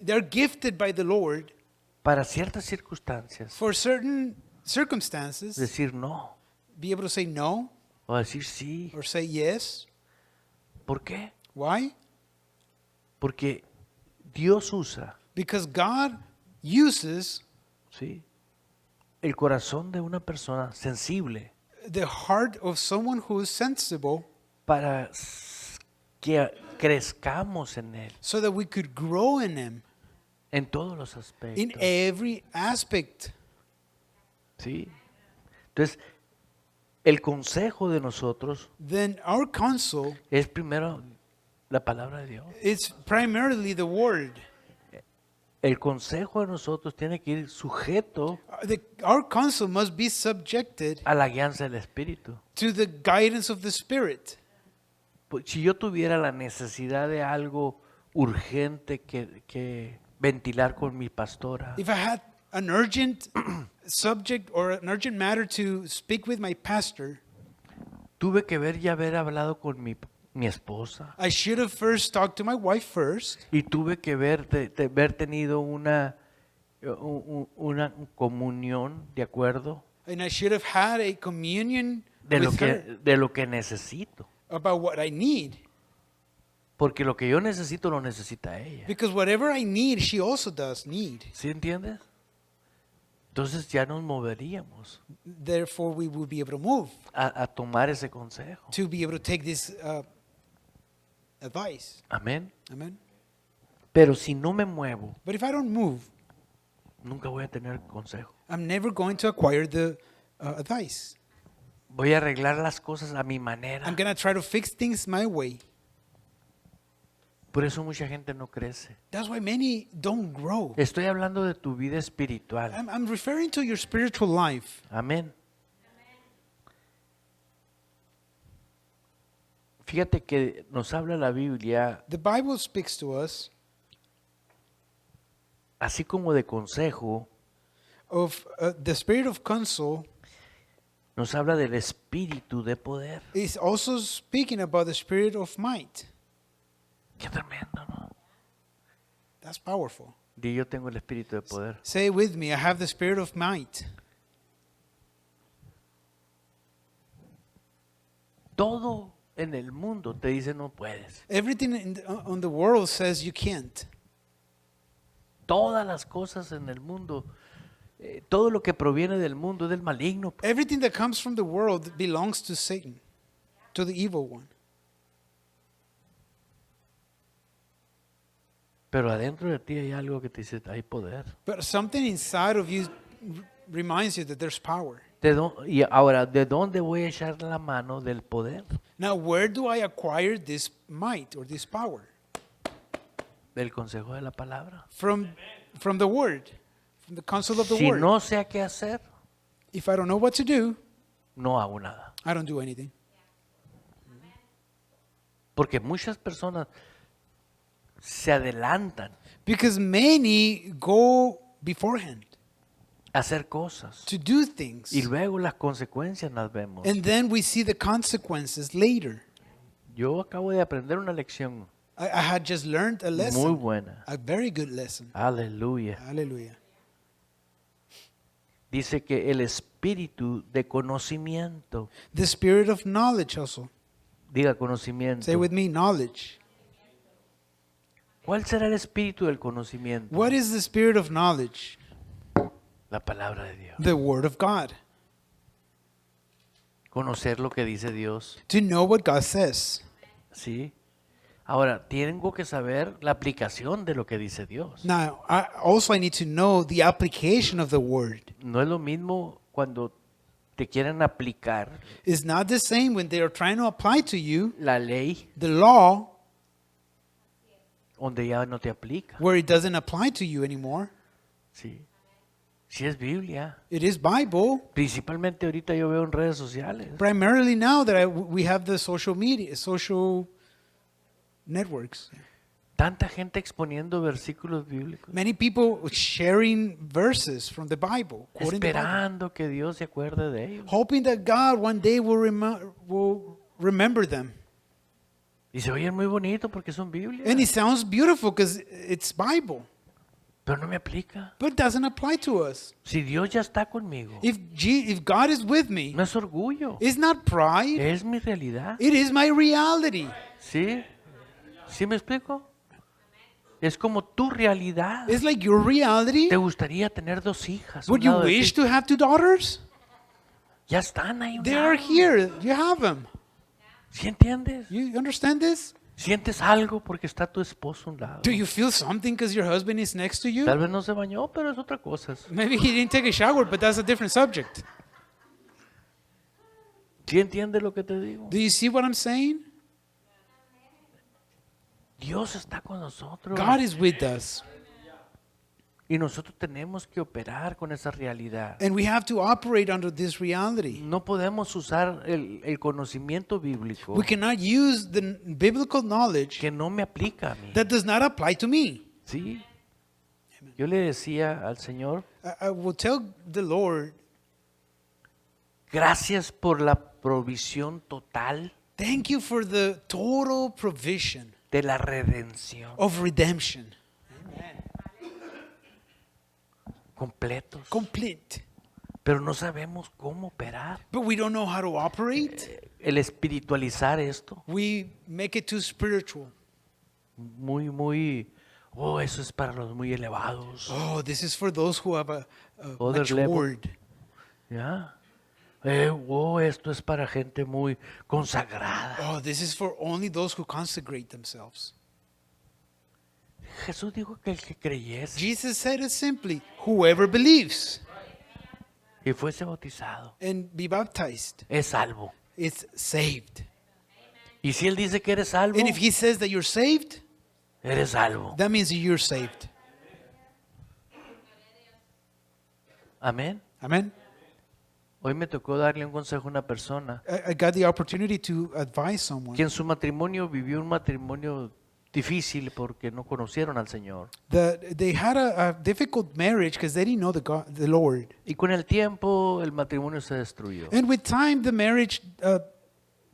they're gifted by the Lord para ciertas circunstancias. for certain circumstances, Decir no be able to say no o decir sí. or say yes. ¿Por qué? Why? Porque Dios usa, Because God uses ¿sí?, el corazón de una persona sensible the heart of someone who is sensible para que crezcamos en Él, so that we could grow in Him en todos los in aspectos. every aspect. ¿Sí? Entonces, el consejo de nosotros Then our counsel es primero la palabra de Dios. is primarily the Word. El consejo de nosotros tiene que ir sujeto Our counsel must be subjected a la guianza del Espíritu. to the guidance of the Spirit. Pues, si yo tuviera la necesidad de algo urgente que ventilar con mi pastora, If I had an urgent subject or an urgent matter to speak with my pastor, tuve que haber hablado con mi esposa I should have first talked to my wife first, y tuve que haber tenido una comunión de acuerdo and I should have had a communion with her de lo que necesito. about what I need. Porque lo que yo necesito lo necesita ella. Because whatever I need, she also does need. ¿Sí entiendes? Entonces ya nos moveríamos Therefore, we will be able to move, a tomar ese consejo. to be able to take this advice. Amén. Amen. Pero si no me muevo, But if I don't move, nunca voy a tener consejo. I'm never going to acquire the advice. Voy a arreglar las cosas a mi manera. I'm going to try to fix things my way. Por eso mucha gente no crece. That's why many don't grow. Estoy hablando de tu vida espiritual. I'm referring to your spiritual life. Amén. Fíjate que nos habla la Biblia, The Bible speaks to us así como de consejo, of the spirit of counsel nos habla del espíritu de poder. is also speaking about the spirit of might. Qué tremendo, ¿no? That's powerful. Di, yo tengo el espíritu de poder. Say with me, I have the spirit of might. Todo en el mundo te dice no puedes. Everything on the world says you can't. Todas las cosas en el mundo, todo lo que proviene del mundo es del maligno. Everything that comes from the world belongs to Satan, to the evil one. Pero adentro de ti hay algo que te dice, hay poder. But something inside of you reminds you that there's power. Y ahora, ¿de dónde voy a echar la mano del poder? Now, where do I acquire this might or this power? Del consejo de la palabra. From the word, from the counsel of the Si word. no sé qué hacer, If I don't know what to do, no hago nada. I don't do anything. Porque muchas personas se adelantan Because many go beforehand a hacer cosas to do things. y luego las consecuencias las vemos. And then we see the consequences later. Yo acabo de aprender una lección I had just learned a muy lesson, buena. a very good lesson. Aleluya. Hallelujah. Dice que el espíritu de conocimiento, The spirit of knowledge also. diga conocimiento. Say with me, knowledge. ¿Cuál será el espíritu del conocimiento? What is the spirit of knowledge? La palabra de Dios. The word of God. Conocer lo que dice Dios. To know what God says. ¿Sí? Ahora, tengo que saber la aplicación de lo que dice Dios. Now, I need to know the application of the word. No es lo mismo cuando te quieren aplicar It's not the same when they are trying to apply to you la ley the law donde ya no te aplica. where it doesn't apply to you anymore. ¿Sí? Sí es Biblia. It is Bible. Principalmente ahorita yo veo en redes sociales. Primarily now that we have the social media, social networks. Tanta gente exponiendo versículos bíblicos. Many people sharing verses from the Bible, quoting the Bible, Esperando que Dios se acuerde de ellos. hoping that God one day will remember them. Y se oyen muy bonito porque son Biblias. And it sounds beautiful because it's Bible, Pero no me aplica. but it doesn't apply to us. Si Dios ya está conmigo, If God is with me, no es orgullo. it's not pride. Es mi realidad. It is my reality. ¿Sí? ¿Sí me explico? Es como tu realidad. It's like your reality. ¿Te gustaría tener 2 hijas? a un Would you lado de ti? wish to have 2 daughters? Ya están ahí. a un They are lado. here. You have them. ¿Sí entiendes? You understand this? ¿Sientes algo porque está tu esposo a un lado? Do you feel something because your husband is next to you? Tal vez no se bañó, pero es otra cosa. Maybe he didn't take a shower, but that's a different subject. ¿Sí entiendes lo que te digo? Do you see what I'm saying? Dios está con nosotros. God is with us. Y nosotros tenemos que operar con esa realidad. And we have to operate under this reality. No podemos usar el conocimiento bíblico We cannot use the biblical knowledge que no me aplica a mí. that does not apply to me. ¿Sí? Yo le decía al Señor, I will tell the Lord, gracias por la provisión total thank you for the total provision de la redención. of redemption. Completos. Complete. Pero no sabemos cómo operar. But we don't know how to operate. El espiritualizar esto. We make it too spiritual. Oh, eso es para los muy elevados. Oh, this is for those who have a Other much level. word. ¿Ya? Esto es para gente muy consagrada. Oh, this is for only those who consecrate themselves. Jesús dijo que el que creyese Jesus said it simply, whoever believes y fuese bautizado and be baptized es salvo. is saved. Y si Él dice que eres salvo, And if he says that you're saved, eres salvo. that means you're saved. Amén. Amen. Hoy me tocó darle un consejo a una persona I got the opportunity to advise someone que en su matrimonio vivió un matrimonio difícil porque no conocieron al Señor. that they had a difficult marriage because they didn't know the Lord. Y con el tiempo el matrimonio se destruyó. And with time, the marriage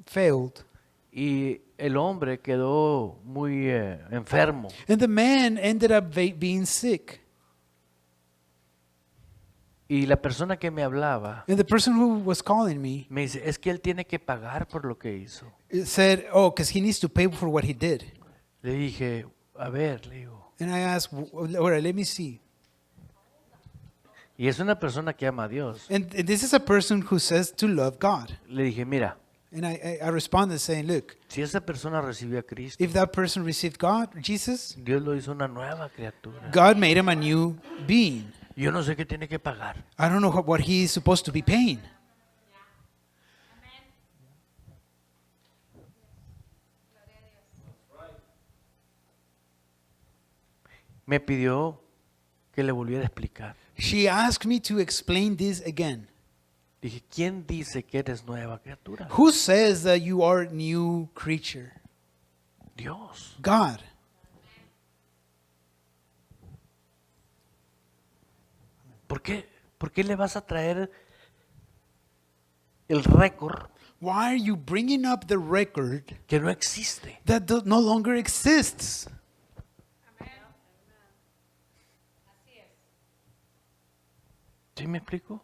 failed. Y el hombre quedó muy enfermo. And the man ended up being sick. Y la persona que me hablaba And the person who was calling me me dice, es que él tiene que pagar por lo que hizo. said, oh, because he needs to pay for what he did. Le dije, a ver, le digo, And I asked, all right, let me see. y es una persona que ama a Dios. And this is a person who says to love God. Le dije, mira, And I responded saying, look, si esa persona recibió a Cristo, if that person received God, Jesus, Dios lo hizo una nueva criatura. God made him a new being. Yo no sé qué tiene que pagar, I don't know what he is supposed to be paying. me pidió que le volviera a explicar. She asked me to explain this again. Dije, ¿quién dice que eres nueva criatura? Who says that you are a new creature? Dios. God. ¿Por qué le vas a traer el récord Why are you bringing up the record que no existe? that no longer exists? ¿Sí me explico?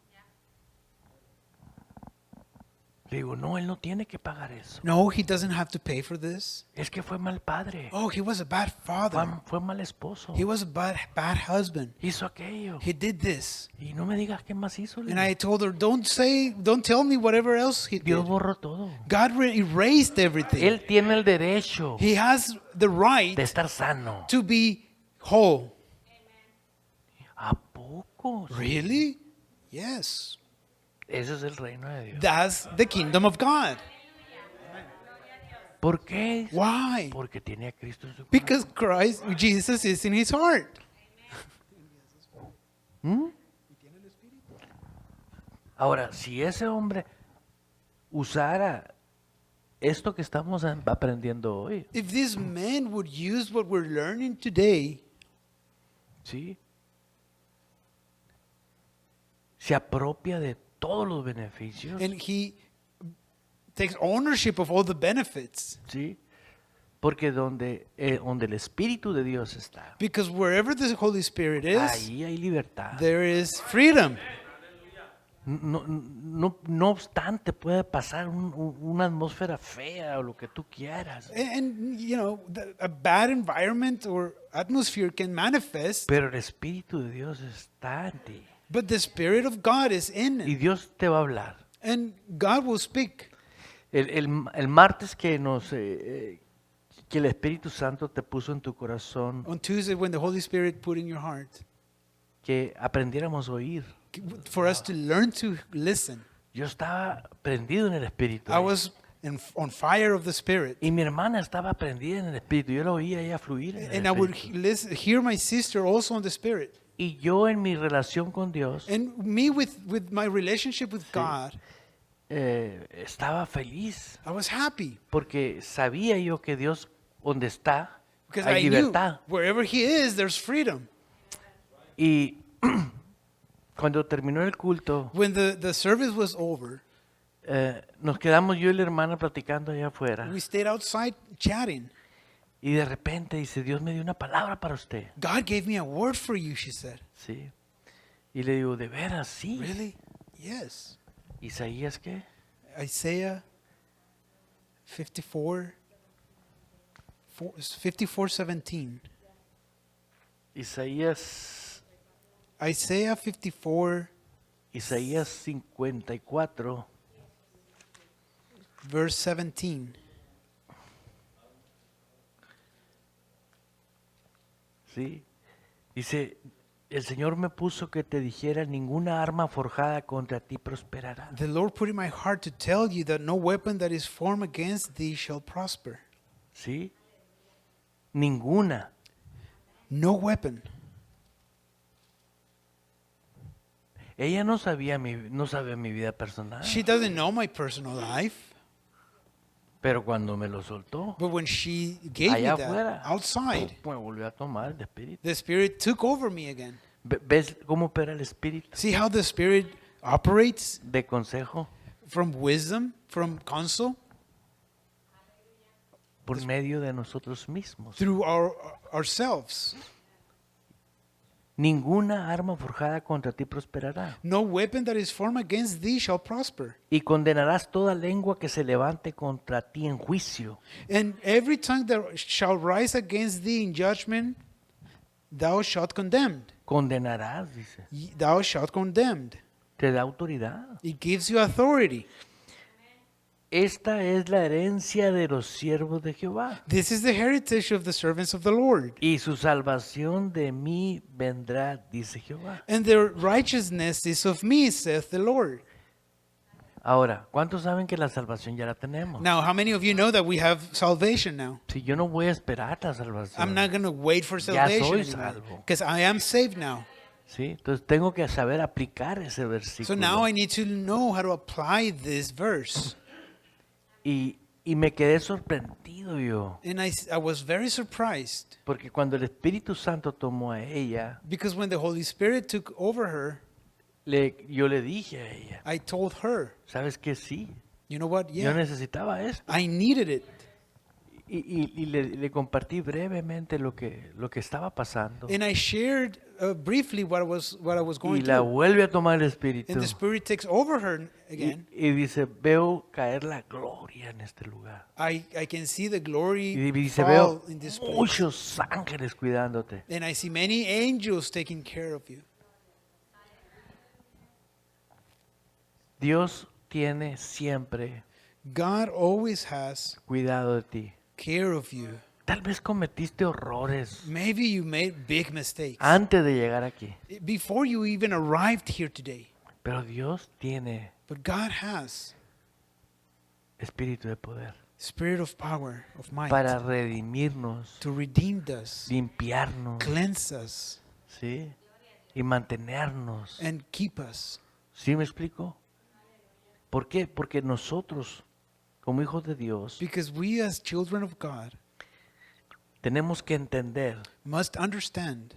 Le digo, no, él no tiene que pagar eso. No, he doesn't have to pay for this. Es que fue mal padre. Oh, he was a bad father. Fue mal esposo. He was a bad husband. Hizo aquello. He did this. Y no me digas qué más hizo. le And digo. I told her, don't tell me whatever else he Dios did. borró todo. God erased everything. Él tiene el derecho He has the right de estar sano. to be whole. ¿A poco? Really? Yes. Ese es el reino de Dios. That's the kingdom of God. ¿Por qué? Why? Porque tiene a Cristo en su corazón. Because Jesus is in his heart. Ahora, si ese hombre usara esto que estamos aprendiendo hoy, If this man would use what we're learning today, ¿sí? Se apropia de todos los beneficios, and he takes ownership of all the benefits, ¿sí? Porque donde el Espíritu de Dios está, because wherever the Holy Spirit is, ahí hay libertad. there is freedom. No obstante, puede pasar una atmósfera fea o lo que tú quieras, And you know, a bad environment or atmosphere can manifest, pero el Espíritu de Dios está en ti. but the Spirit of God is in Y it, Dios te va a hablar. and God will speak. El martes que que el Espíritu Santo te puso en tu corazón, On Tuesday, when the Holy Spirit put in your heart, que aprendiéramos a oír. for us to learn to listen. Yo estaba prendido en el Espíritu. I was on fire of the Spirit. Y mi hermana estaba prendida en el Espíritu. Yo la oía ella fluir en el And I would Espíritu. hear my sister also on the Spirit. Y yo en mi relación con Dios And me with my relationship with God, estaba feliz. I was happy Porque sabía yo que Dios, donde está, because hay I knew libertad. wherever He is, there's freedom. Y cuando terminó el culto, When the service was over, nos quedamos yo y la hermana platicando allá afuera. we stayed outside chatting. Y de repente dice, Dios me dio una palabra para usted. God gave me a word for you, she said. Sí. Y le digo, ¿de veras? Sí. Really? Yes. ¿Isaías qué? Isaiah 54:17. Isaías Isaiah 54, Isaías 54, verse 17. ¿sí? Dice, el Señor me puso que te dijera, ninguna arma forjada contra ti prosperará. The Lord put in my heart to tell you that no weapon that is formed against thee shall prosper. ¿Sí? Ninguna. No weapon. Ella no sabía no sabe mi vida personal, She doesn't know my personal life, pero cuando me lo soltó, but when she gave me allá that afuera, outside, me volvió a tomar el Espíritu. the Spirit took over me again. ¿Ves cómo opera el Espíritu? See how the Spirit operates De consejo, from wisdom, from counsel, por medio de nosotros mismos. through ourselves. Ninguna arma forjada contra ti prosperará. No weapon that is formed against thee shall prosper. Y condenarás toda lengua que se levante contra ti en juicio. And every tongue that shall rise against thee in judgment, thou shalt condemn. Condenarás, dice. Thou shalt condemn. Te da autoridad. It gives you authority. Esta es la herencia de los siervos de Jehová. This is the heritage of the servants of the Lord. Y su salvación de mí vendrá, dice Jehová. And their righteousness is of me, saith the Lord. Ahora, ¿cuántos saben que la salvación ya la tenemos? Now, how many of you know that we have salvation now? Si yo no voy a esperar la I'm salvación, not going to wait for Ya salvation soy anymore salvo. because I am saved now. ¿sí? Entonces tengo que saber aplicar ese So versículo. now I need to know how to apply this verse. Y me quedé sorprendido yo, And I was very surprised porque cuando el Espíritu Santo tomó a ella, because when the Holy Spirit took over her, yo le dije a ella, I told her, ¿sabes qué? Sí, you know what? yo Yeah, necesitaba esto. I needed it. Y le compartí brevemente lo que estaba pasando. And I shared briefly what I was Y going la through. vuelve a tomar el Espíritu. And the Spirit takes over her again. Y dice, veo caer la gloria en este lugar. I can see the Y glory dice, fall veo in this place. muchos ángeles cuidándote. And I see many angels taking care of you. Dios tiene siempre God always has cuidado de ti. care of you. Tal vez cometiste horrores Maybe you made big mistakes antes de llegar aquí, before you even arrived here today. pero Dios tiene But God has espíritu de poder spirit of power, of might, para redimirnos, to redeem us, limpiarnos, cleanse us, ¿sí? Y mantenernos. and keep us. ¿Sí me explico? ¿Por qué? Porque nosotros, como hijos de Dios, Because we as children of God tenemos que entender must understand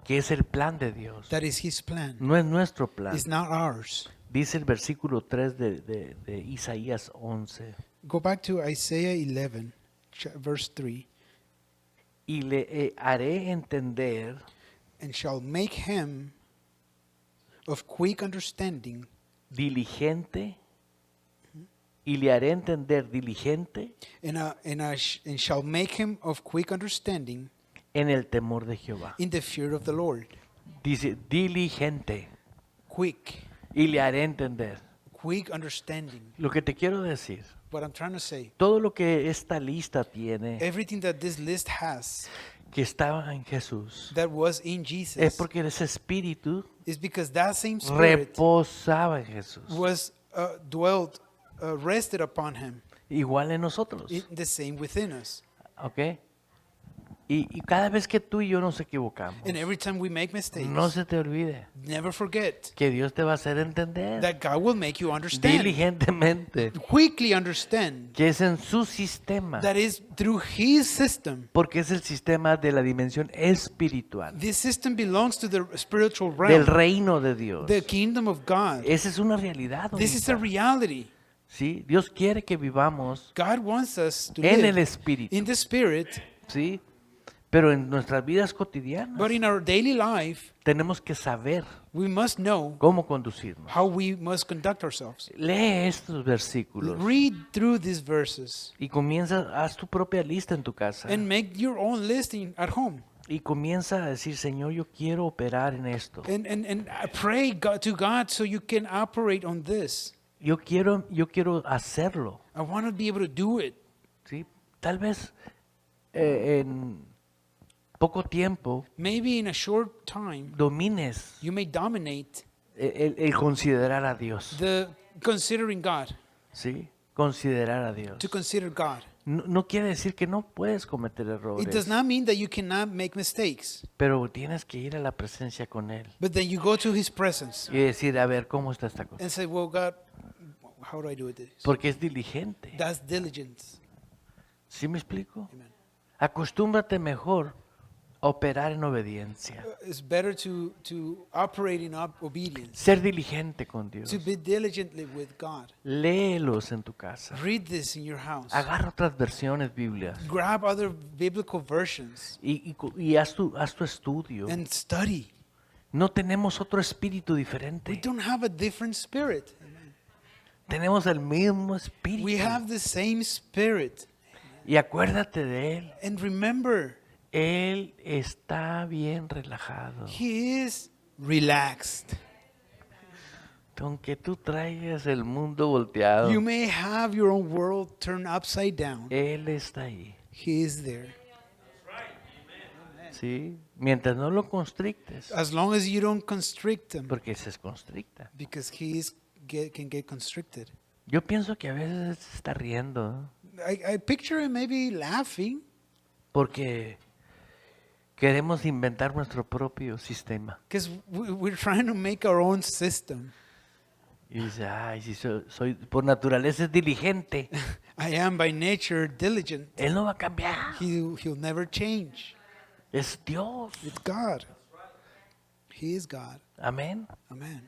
que es el plan de Dios. that is His plan. No es nuestro plan. It's not ours. Dice el versículo 3 de Isaías 11. Go back to Isaiah 11, verse 3. Y le haré entender And shall make him of quick understanding, diligente, y le haré entender diligente and shall make him of quick understanding en el temor de Jehová. in the fear of the Lord. Dice diligente, Quick y le haré entender. understanding. Lo que te quiero decir, What I'm trying to say, todo lo que esta lista tiene, everything that this list has que estaba en Jesús, that was in es Jesus porque ese espíritu is because that same spirit reposaba en Jesús, was rested upon him, igual en nosotros, the same within us. ¿ok? Y cada vez que tú y yo nos equivocamos, And every time we make mistakes, no se te olvide never forget que Dios te va a hacer entender that God will make you understand, diligentemente quickly understand, que es en su sistema, that is through His system. porque es el sistema de la dimensión espiritual, This system belongs to the spiritual del realm, reino de Dios. the kingdom of God. Esa es una realidad. This is a ahorita, reality. ¿sí? Dios quiere que vivamos God wants us to en el live espíritu, in the spirit, ¿sí? Pero en nuestras vidas cotidianas but in our daily life, tenemos que saber we must know cómo conducirnos. how we must conduct ourselves. Lee estos versículos Read through these verses y haz tu propia lista en tu casa. and make your own listing at home. Y comienza a decir, Señor, yo quiero operar en esto. And pray to God so you can operate on this. Yo quiero hacerlo. I want to be able to do it. ¿Sí? Tal vez en poco tiempo Maybe in a short time, domines you may dominate el considerar a Dios. the considering God, ¿Sí? Considerar a Dios. to consider God. No quiere decir que no puedes cometer It does errores, not mean that you cannot make mistakes, pero tienes que ir a la presencia con Él but then you go to His presence y decir, a ver, ¿cómo está esta cosa? and say, well, God, how do I do this? Porque es diligente. That's diligence. ¿Sí me explico? Amen. Acostúmbrate mejor a operar en obediencia. It's better to operate in obedience, Ser diligente con Dios. to be diligently with God. Léelos en tu casa. Read this in your house. Agarra otras versiones bíblicas Grab other biblical versions y haz tu estudio. and study. No tenemos otro espíritu We diferente. don't have a different spirit. Tenemos el mismo We espíritu. have the same spirit. Y acuérdate de Él. And remember, Él está bien relajado. He is relaxed. Aunque tú traigas el mundo volteado, You may have your own world turned upside down. Él está ahí. He is there. ¿Sí? Mientras no lo constrictes, As long as you don't constrict Him, porque se constricta. because He can get constricted. Yo pienso que a veces se está riendo, I picture him maybe laughing porque queremos inventar nuestro propio sistema. because we're trying to make our own system. Y dice, ay, si soy por naturaleza es diligente, I am by nature diligent. Él no va a cambiar. He'll never change. Es Dios. It's God. He is God. Amén. Amen.